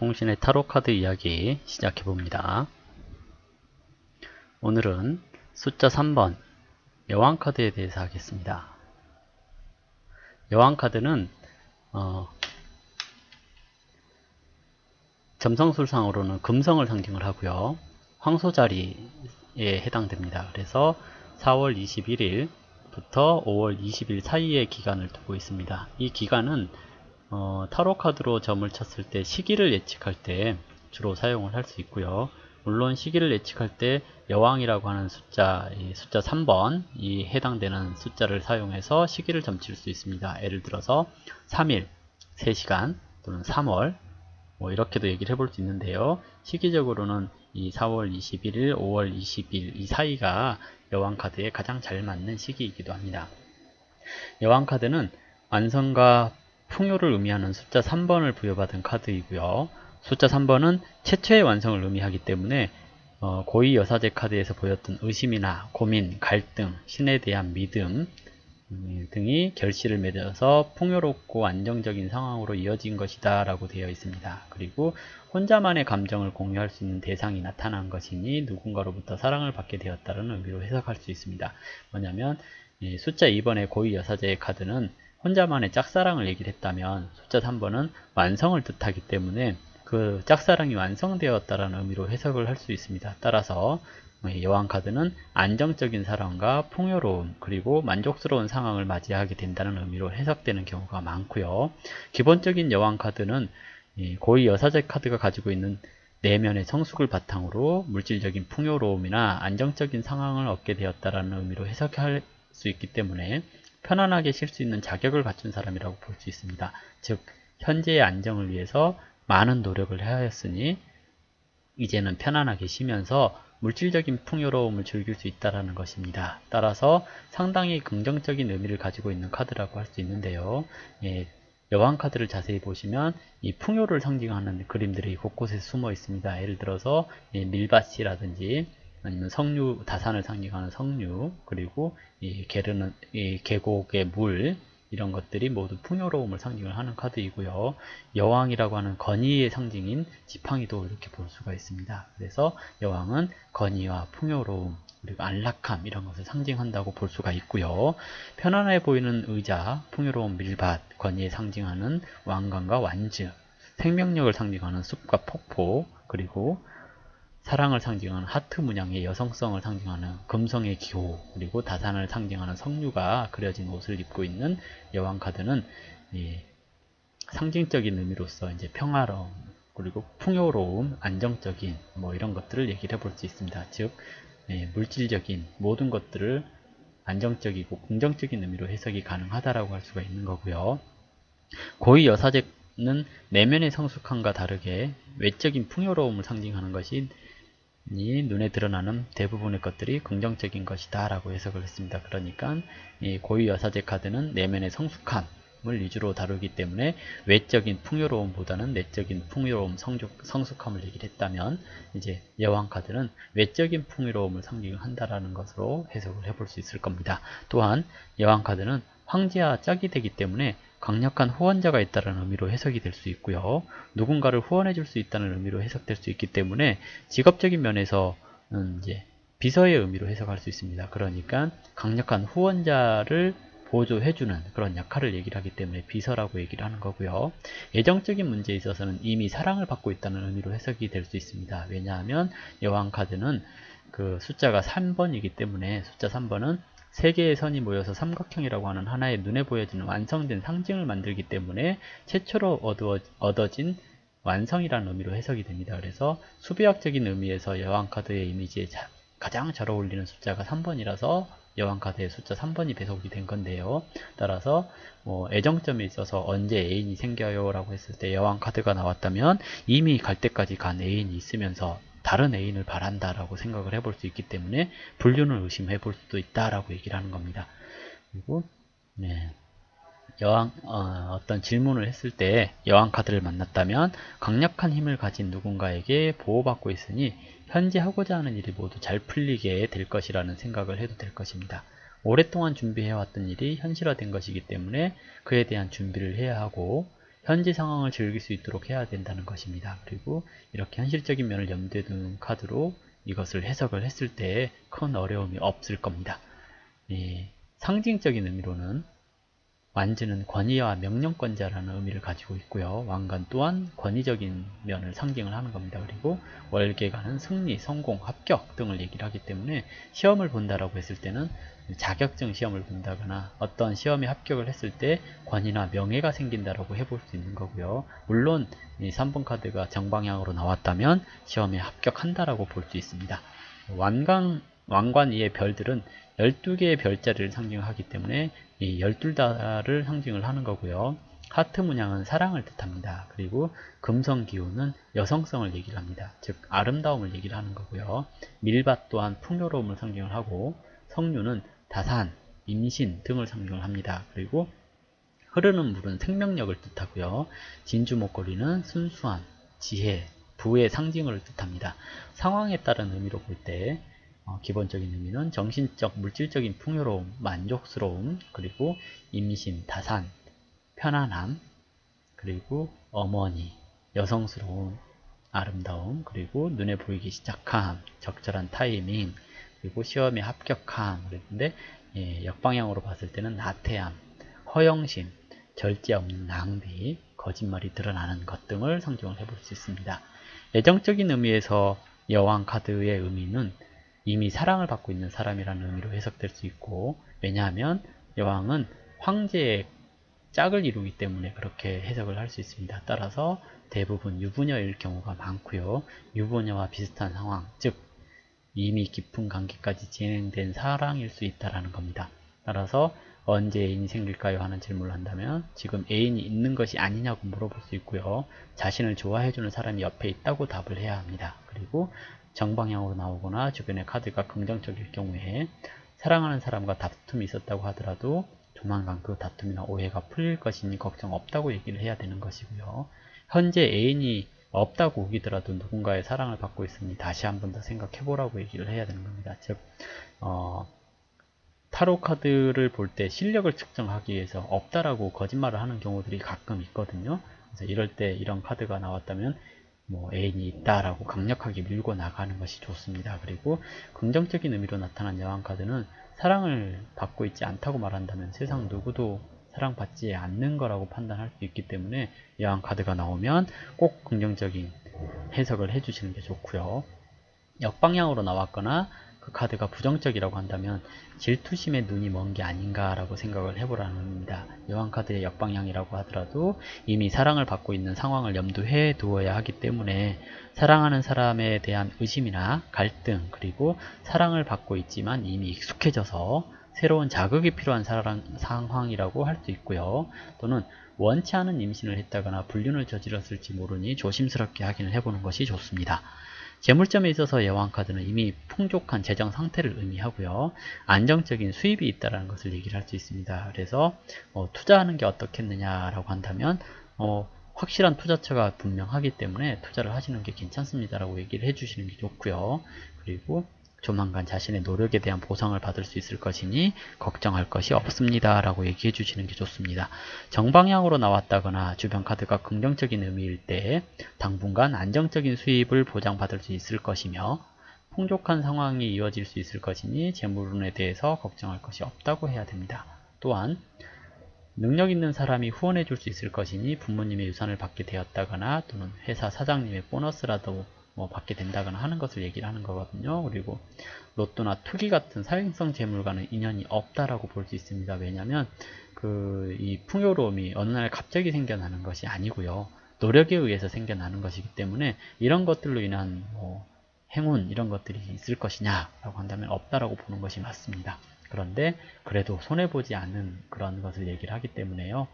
통신의 타로 카드 이야기 시작해 봅니다. 오늘은 숫자 3번 여왕 카드에 대해서 하겠습니다. 여왕 카드는 점성술상으로는 금성을 상징을 하고요. 황소자리에 해당됩니다. 그래서 4월 21일부터 5월 20일 사이의 기간을 두고 있습니다. 이 기간은 타로 카드로 점을 쳤을 때 시기를 예측할 때 주로 사용을 할 수 있고요. 물론 시기를 예측할 때 여왕이라고 하는 숫자, 숫자 3번 이 해당되는 숫자를 사용해서 시기를 점칠 수 있습니다. 예를 들어서 3일, 3시간 또는 3월 뭐 이렇게도 얘기를 해볼 수 있는데요. 시기적으로는 이 4월 21일, 5월 20일 이 사이가 여왕 카드에 가장 잘 맞는 시기이기도 합니다. 여왕 카드는 완성과 풍요를 의미하는 숫자 3번을 부여받은 카드이고요. 숫자 3번은 최초의 완성을 의미하기 때문에 고위 여사제 카드에서 보였던 의심이나 고민, 갈등, 신에 대한 믿음 등이 결실을 맺어서 풍요롭고 안정적인 상황으로 이어진 것이다 라고 되어 있습니다. 그리고 혼자만의 감정을 공유할 수 있는 대상이 나타난 것이니 누군가로부터 사랑을 받게 되었다는 의미로 해석할 수 있습니다. 뭐냐면 숫자 2번의 고위 여사제의 카드는 혼자만의 짝사랑을 얘기를 했다면 숫자 3번은 완성을 뜻하기 때문에 그 짝사랑이 완성되었다라는 의미로 해석을 할 수 있습니다. 따라서 여왕 카드는 안정적인 사랑과 풍요로움 그리고 만족스러운 상황을 맞이하게 된다는 의미로 해석되는 경우가 많고요. 기본적인 여왕 카드는 고위 여사제 카드가 가지고 있는 내면의 성숙을 바탕으로 물질적인 풍요로움이나 안정적인 상황을 얻게 되었다라는 의미로 해석할 수 있기 때문에 편안하게 쉴 수 있는 자격을 갖춘 사람이라고 볼 수 있습니다. 즉 현재의 안정을 위해서 많은 노력을 하였으니 이제는 편안하게 쉬면서 물질적인 풍요로움을 즐길 수 있다는 것입니다. 따라서 상당히 긍정적인 의미를 가지고 있는 카드라고 할 수 있는데요. 여왕 카드를 자세히 보시면 이 풍요를 상징하는 그림들이 곳곳에 숨어 있습니다. 예를 들어서 밀밭이라든지 아니면 석류, 다산을 상징하는 석류, 그리고 이 계곡의 물, 이런 것들이 모두 풍요로움을 상징을 하는 카드이고요. 여왕이라고 하는 건의의 상징인 지팡이도 이렇게 볼 수가 있습니다. 그래서 여왕은 건의와 풍요로움, 그리고 안락함 이런 것을 상징한다고 볼 수가 있고요. 편안해 보이는 의자, 풍요로운 밀밭, 건의에 상징하는 왕관과 완즈, 생명력을 상징하는 숲과 폭포, 그리고 사랑을 상징하는 하트 문양의 여성성을 상징하는 금성의 기호, 그리고 다산을 상징하는 석류가 그려진 옷을 입고 있는 여왕 카드는 상징적인 의미로서 이제 평화로움, 그리고 풍요로움, 안정적인 뭐 이런 것들을 얘기를 해볼 수 있습니다. 즉 물질적인 모든 것들을 안정적이고 긍정적인 의미로 해석이 가능하다라고 할 수가 있는 거고요. 고위 여사제는 내면의 성숙함과 다르게 외적인 풍요로움을 상징하는 것이 눈에 드러나는 대부분의 것들이 긍정적인 것이다 라고 해석을 했습니다. 그러니까 이 고위 여사제 카드는 내면의 성숙함을 위주로 다루기 때문에 외적인 풍요로움보다는 내적인 풍요로움, 성숙함을 얘기를 했다면 이제 여왕 카드는 외적인 풍요로움을 상징한다라는 것으로 해석을 해볼 수 있을 겁니다. 또한 여왕 카드는 황제와 짝이 되기 때문에 강력한 후원자가 있다는 의미로 해석이 될 수 있고요. 누군가를 후원해 줄 수 있다는 의미로 해석될 수 있기 때문에 직업적인 면에서는 이제 비서의 의미로 해석할 수 있습니다. 그러니까 강력한 후원자를 보조해주는 그런 역할을 얘기를 하기 때문에 비서라고 얘기를 하는 거고요. 애정적인 문제에 있어서는 이미 사랑을 받고 있다는 의미로 해석이 될 수 있습니다. 왜냐하면 여왕 카드는 그 숫자가 3번이기 때문에 숫자 3번은 세 개의 선이 모여서 삼각형이라고 하는 하나의 눈에 보여지는 완성된 상징을 만들기 때문에 최초로 얻어진 완성이라는 의미로 해석이 됩니다. 그래서 수비학적인 의미에서 여왕 카드의 이미지에 가장 잘 어울리는 숫자가 3번이라서 여왕 카드의 숫자 3번이 배속이 된 건데요. 따라서 애정점에 있어서 언제 애인이 생겨요 라고 했을 때 여왕 카드가 나왔다면 이미 갈 때까지 간 애인이 있으면서 다른 애인을 바란다라고 생각을 해볼 수 있기 때문에 불륜을 의심해 볼 수도 있다라고 얘기를 하는 겁니다. 그리고 어떤 질문을 했을 때 여왕 카드를 만났다면 강력한 힘을 가진 누군가에게 보호받고 있으니 현재 하고자 하는 일이 모두 잘 풀리게 될 것이라는 생각을 해도 될 것입니다. 오랫동안 준비해왔던 일이 현실화된 것이기 때문에 그에 대한 준비를 해야 하고 현재 상황을 즐길 수 있도록 해야 된다는 것입니다. 그리고 이렇게 현실적인 면을 염두에 두는 카드로 이것을 해석을 했을 때 큰 어려움이 없을 겁니다. 상징적인 의미로는 완즈는 권위와 명령권자라는 의미를 가지고 있고요. 왕관 또한 권위적인 면을 상징을 하는 겁니다. 그리고 월계관은 승리, 성공, 합격 등을 얘기를 하기 때문에 시험을 본다라고 했을 때는 자격증 시험을 본다거나 어떤 시험에 합격을 했을 때 권위나 명예가 생긴다라고 해볼 수 있는 거고요. 물론 이 3번 카드가 정방향으로 나왔다면 시험에 합격한다라고 볼 수 있습니다. 왕관 위의 별들은 12개의 별자리를 상징하기 때문에 이 12달을 상징을 하는 거고요. 하트 문양은 사랑을 뜻합니다. 그리고 금성 기호는 여성성을 얘기를 합니다. 즉 아름다움을 얘기를 하는 거고요. 밀밭 또한 풍요로움을 상징을 하고 성류는 다산, 임신 등을 상징을 합니다. 그리고 흐르는 물은 생명력을 뜻하고요. 진주 목걸이는 순수함, 지혜, 부의 상징을 뜻합니다. 상황에 따른 의미로 볼 때 기본적인 의미는 정신적, 물질적인 풍요로움, 만족스러움, 그리고 임신, 다산, 편안함, 그리고 어머니, 여성스러움, 아름다움, 그리고 눈에 보이기 시작함, 적절한 타이밍, 그리고 시험에 합격함. 그랬는데 역방향으로 봤을 때는 나태함, 허영심, 절제 없는 낭비, 거짓말이 드러나는 것 등을 상징을 해볼 수 있습니다. 애정적인 의미에서 여왕 카드의 의미는 이미 사랑을 받고 있는 사람이라는 의미로 해석될 수 있고, 왜냐하면 여왕은 황제의 짝을 이루기 때문에 그렇게 해석을 할 수 있습니다. 따라서 대부분 유부녀일 경우가 많고요. 유부녀와 비슷한 상황, 즉 이미 깊은 관계까지 진행된 사랑일 수 있다는 겁니다. 따라서 언제 애인이 생길까요? 하는 질문을 한다면 지금 애인이 있는 것이 아니냐고 물어볼 수 있고요. 자신을 좋아해주는 사람이 옆에 있다고 답을 해야 합니다. 그리고 정방향으로 나오거나 주변의 카드가 긍정적일 경우에 사랑하는 사람과 다툼이 있었다고 하더라도 조만간 그 다툼이나 오해가 풀릴 것이니 걱정 없다고 얘기를 해야 되는 것이고요. 현재 애인이 없다고 우기더라도 누군가의 사랑을 받고 있으니 다시 한 번 더 생각해보라고 얘기를 해야 되는 겁니다. 즉 타로 카드를 볼 때 실력을 측정하기 위해서 없다라고 거짓말을 하는 경우들이 가끔 있거든요. 그래서 이럴 때 이런 카드가 나왔다면 애인이 있다라고 강력하게 밀고 나가는 것이 좋습니다. 그리고 긍정적인 의미로 나타난 여왕 카드는 사랑을 받고 있지 않다고 말한다면 세상 누구도 사랑받지 않는 거라고 판단할 수 있기 때문에 여왕 카드가 나오면 꼭 긍정적인 해석을 해주시는 게 좋고요. 역방향으로 나왔거나 그 카드가 부정적이라고 한다면 질투심에 눈이 먼 게 아닌가 라고 생각을 해보라는 겁니다. 여왕 카드의 역방향이라고 하더라도 이미 사랑을 받고 있는 상황을 염두해 두어야 하기 때문에 사랑하는 사람에 대한 의심이나 갈등, 그리고 사랑을 받고 있지만 이미 익숙해져서 새로운 자극이 필요한 상황이라고 할 수 있고요. 또는 원치 않은 임신을 했다거나 불륜을 저질렀을지 모르니 조심스럽게 확인을 해보는 것이 좋습니다. 재물점에 있어서 여왕 카드는 이미 풍족한 재정 상태를 의미하고요. 안정적인 수입이 있다는 것을 얘기를 할 수 있습니다. 그래서 투자하는 게 어떻겠느냐라고 한다면 확실한 투자처가 분명하기 때문에 투자를 하시는 게 괜찮습니다라고 얘기를 해주시는 게 좋고요. 그리고 조만간 자신의 노력에 대한 보상을 받을 수 있을 것이니 걱정할 것이 없습니다 라고 얘기해 주시는 게 좋습니다. 정방향으로 나왔다거나 주변 카드가 긍정적인 의미일 때 당분간 안정적인 수입을 보장받을 수 있을 것이며 풍족한 상황이 이어질 수 있을 것이니 재물운에 대해서 걱정할 것이 없다고 해야 됩니다. 또한 능력 있는 사람이 후원해 줄 수 있을 것이니 부모님의 유산을 받게 되었다거나 또는 회사 사장님의 보너스라도 받게 된다거나 하는 것을 얘기를 하는 거거든요. 그리고 로또나 투기 같은 사행성 재물과는 인연이 없다라고 볼 수 있습니다. 왜냐하면 이 풍요로움이 어느 날 갑자기 생겨나는 것이 아니고요. 노력에 의해서 생겨나는 것이기 때문에 이런 것들로 인한 행운 이런 것들이 있을 것이냐라고 한다면 없다라고 보는 것이 맞습니다. 그런데 그래도 손해보지 않는 그런 것을 얘기를 하기 때문에요.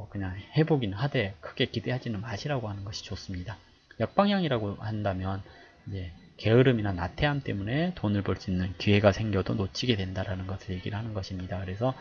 그냥 해보긴 하되 크게 기대하지는 마시라고 하는 것이 좋습니다. 역방향이라고 한다면 이제 게으름이나 나태함 때문에 돈을 벌 수 있는 기회가 생겨도 놓치게 된다라는 것을 얘기를 하는 것입니다. 그래서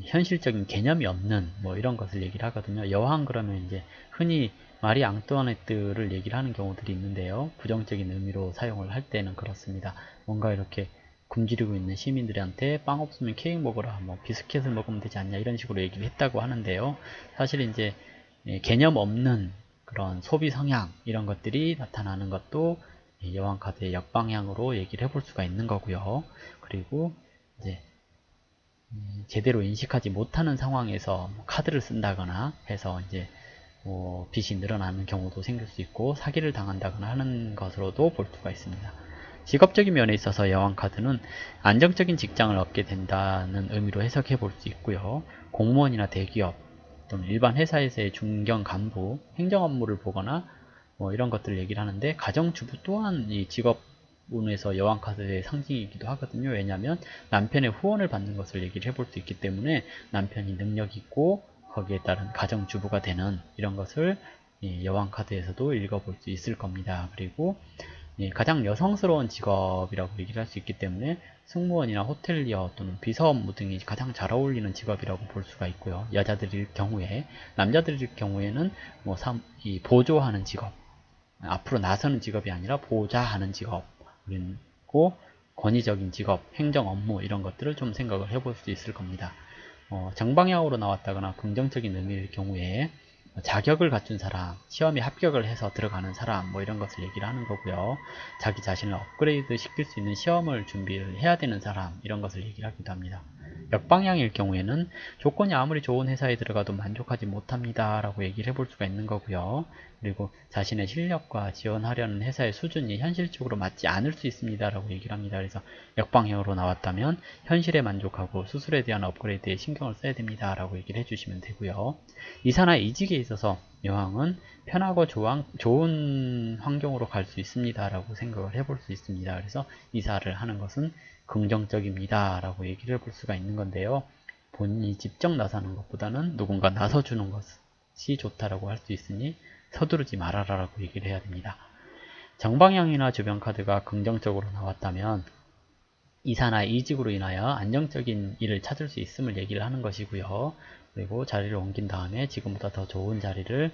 현실적인 개념이 없는 이런 것을 얘기를 하거든요. 여왕 그러면 이제 흔히 마리 앙뚜아네트를 얘기를 하는 경우들이 있는데요. 부정적인 의미로 사용을 할 때는 그렇습니다. 뭔가 이렇게 굶주리고 있는 시민들한테 빵 없으면 케이크 먹어라, 뭐 비스켓을 먹으면 되지 않냐, 이런 식으로 얘기를 했다고 하는데요. 사실 이제 개념 없는 그런 소비 성향, 이런 것들이 나타나는 것도 여왕카드의 역방향으로 얘기를 해볼 수가 있는 거고요. 그리고 이제 제대로 인식하지 못하는 상황에서 카드를 쓴다거나 해서 이제 빚이 늘어나는 경우도 생길 수 있고, 사기를 당한다거나 하는 것으로도 볼 수가 있습니다. 직업적인 면에 있어서 여왕카드는 안정적인 직장을 얻게 된다는 의미로 해석해 볼 수 있고요. 공무원이나 대기업 또는 일반 회사에서의 중견 간부, 행정 업무를 보거나 뭐 이런 것들을 얘기를 하는데, 가정주부 또한 이 직업운에서 여왕카드의 상징이기도 하거든요. 왜냐하면 남편의 후원을 받는 것을 얘기를 해볼 수 있기 때문에, 남편이 능력 있고 거기에 따른 가정주부가 되는 이런 것을 여왕카드에서도 읽어볼 수 있을 겁니다. 그리고 가장 여성스러운 직업이라고 얘기를 할 수 있기 때문에 승무원이나 호텔리어 또는 비서 업무 등이 가장 잘 어울리는 직업이라고 볼 수가 있고요. 여자들일 경우에, 남자들일 경우에는 뭐 이 보조하는 직업, 앞으로 나서는 직업이 아니라 보좌하는 직업, 그리고 권위적인 직업, 행정 업무, 이런 것들을 좀 생각을 해볼 수 있을 겁니다. 정방향으로 나왔다거나 긍정적인 의미일 경우에 자격을 갖춘 사람, 시험에 합격을 해서 들어가는 사람, 뭐 이런 것을 얘기를 하는 거고요. 자기 자신을 업그레이드 시킬 수 있는 시험을 준비를 해야 되는 사람, 이런 것을 얘기를 하기도 합니다. 역방향일 경우에는 조건이 아무리 좋은 회사에 들어가도 만족하지 못합니다 라고 얘기를 해볼 수가 있는 거고요. 그리고 자신의 실력과 지원하려는 회사의 수준이 현실적으로 맞지 않을 수 있습니다 라고 얘기를 합니다. 그래서 역방향으로 나왔다면 현실에 만족하고 수술에 대한 업그레이드에 신경을 써야 됩니다 라고 얘기를 해주시면 되고요. 이사나 이직에 있어서 여왕은 편하고 좋은 환경으로 갈 수 있습니다 라고 생각을 해볼 수 있습니다. 그래서 이사를 하는 것은 긍정적입니다 라고 얘기를 해볼 수가 있는 건데요. 본인이 직접 나서는 것보다는 누군가 나서주는 것이 좋다라고 할 수 있으니 서두르지 말아라 라고 얘기를 해야 됩니다. 정방향이나 주변 카드가 긍정적으로 나왔다면 이사나 이직으로 인하여 안정적인 일을 찾을 수 있음을 얘기를 하는 것이고요. 그리고 자리를 옮긴 다음에 지금보다 더 좋은 자리를,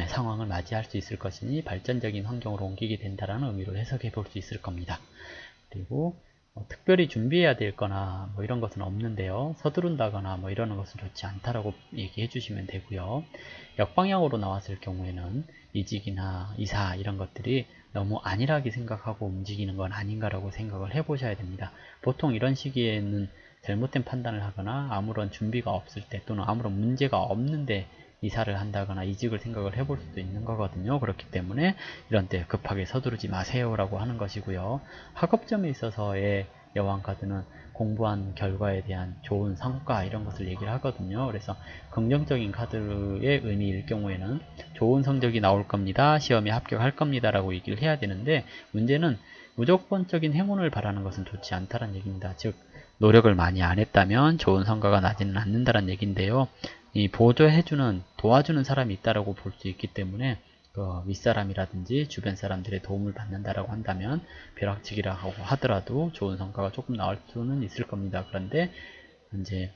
상황을 맞이할 수 있을 것이니 발전적인 환경으로 옮기게 된다는 의미로 해석해 볼 수 있을 겁니다. 그리고 특별히 준비해야 될 거나 뭐 이런 것은 없는데요. 서두른다거나 뭐 이러는 것은 좋지 않다라고 얘기해 주시면 되고요. 역방향으로 나왔을 경우에는 이직이나 이사 이런 것들이 너무 안일하게 생각하고 움직이는 건 아닌가라고 생각을 해 보셔야 됩니다. 보통 이런 시기에는 잘못된 판단을 하거나 아무런 준비가 없을 때, 또는 아무런 문제가 없는데 이사를 한다거나 이직을 생각을 해볼 수도 있는 거거든요. 그렇기 때문에 이런 때 급하게 서두르지 마세요 라고 하는 것이고요. 학업점에 있어서의 여왕카드는 공부한 결과에 대한 좋은 성과, 이런 것을 얘기를 하거든요. 그래서 긍정적인 카드의 의미일 경우에는 좋은 성적이 나올 겁니다, 시험에 합격할 겁니다 라고 얘기를 해야 되는데, 문제는 무조건적인 행운을 바라는 것은 좋지 않다는 얘기입니다. 즉 노력을 많이 안 했다면 좋은 성과가 나지는 않는다는 얘기인데요. 이 보조해주는, 도와주는 사람이 있다라고 볼 수 있기 때문에 윗사람이라든지 주변 사람들의 도움을 받는다라고 한다면 벼락치기라고 하더라도 좋은 성과가 조금 나올 수는 있을 겁니다. 그런데 이제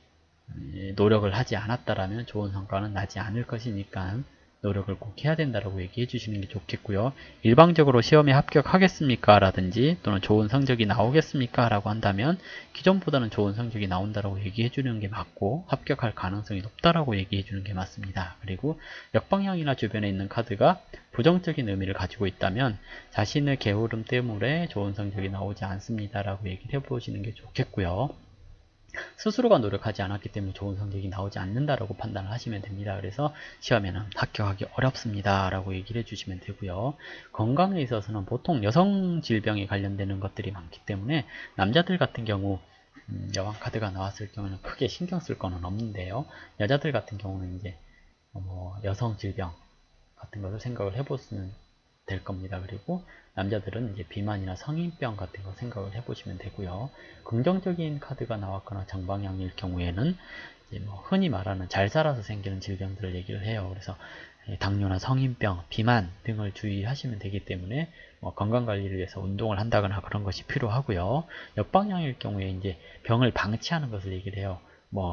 노력을 하지 않았다라면 좋은 성과는 나지 않을 것이니까 노력을 꼭 해야 된다라고 얘기해 주시는 게 좋겠고요. 일방적으로 시험에 합격하겠습니까? 라든지 또는 좋은 성적이 나오겠습니까? 라고 한다면 기존보다는 좋은 성적이 나온다라고 얘기해 주는 게 맞고, 합격할 가능성이 높다라고 얘기해 주는 게 맞습니다. 그리고 역방향이나 주변에 있는 카드가 부정적인 의미를 가지고 있다면 자신의 게으름 때문에 좋은 성적이 나오지 않습니다 라고 얘기를 해보시는 게 좋겠고요. 스스로가 노력하지 않았기 때문에 좋은 성적이 나오지 않는다라고 판단을 하시면 됩니다. 그래서 시험에는 합격하기 어렵습니다 라고 얘기를 해주시면 되고요. 건강에 있어서는 보통 여성 질병에 관련되는 것들이 많기 때문에 남자들 같은 경우 여왕 카드가 나왔을 경우는 크게 신경 쓸 거는 없는데요. 여자들 같은 경우는 이제 여성 질병 같은 것을 생각을 해보시면 될 겁니다. 그리고 남자들은 이제 비만이나 성인병 같은 거 생각을 해보시면 되고요. 긍정적인 카드가 나왔거나 정방향일 경우에는 이제 흔히 말하는 잘 살아서 생기는 질병들을 얘기를 해요. 그래서 당뇨나 성인병, 비만 등을 주의하시면 되기 때문에 건강관리를 위해서 운동을 한다거나 그런 것이 필요하고요. 역방향일 경우에 이제 병을 방치하는 것을 얘기를 해요.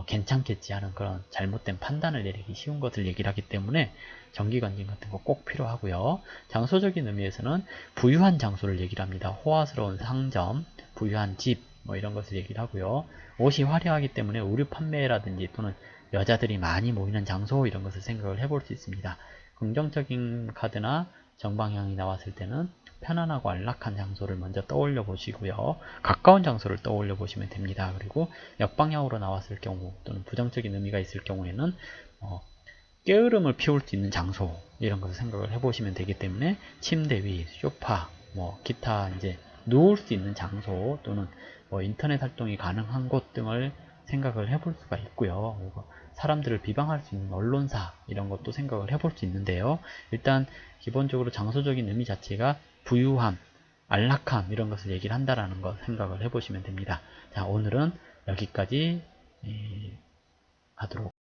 괜찮겠지 하는 그런 잘못된 판단을 내리기 쉬운 것을 얘기를 하기 때문에 정기검진 같은 거 꼭 필요하고요. 장소적인 의미에서는 부유한 장소를 얘기를 합니다. 호화스러운 상점, 부유한 집, 뭐 이런 것을 얘기를 하고요. 옷이 화려하기 때문에 의류 판매라든지 또는 여자들이 많이 모이는 장소 이런 것을 생각을 해볼 수 있습니다. 긍정적인 카드나 정방향이 나왔을 때는 편안하고 안락한 장소를 먼저 떠올려 보시고요. 가까운 장소를 떠올려 보시면 됩니다. 그리고 역방향으로 나왔을 경우 또는 부정적인 의미가 있을 경우에는 게으름을 피울 수 있는 장소 이런 것을 생각을 해보시면 되기 때문에 침대 위, 소파, 뭐 기타 이제 누울 수 있는 장소 또는 뭐 인터넷 활동이 가능한 곳 등을 생각을 해볼 수가 있고요. 그리고 사람들을 비방할 수 있는 언론사 이런 것도 생각을 해볼 수 있는데요. 일단 기본적으로 장소적인 의미 자체가 부유함, 안락함 이런 것을 얘기를 한다라는 것 생각을 해보시면 됩니다. 자, 오늘은 여기까지 하도록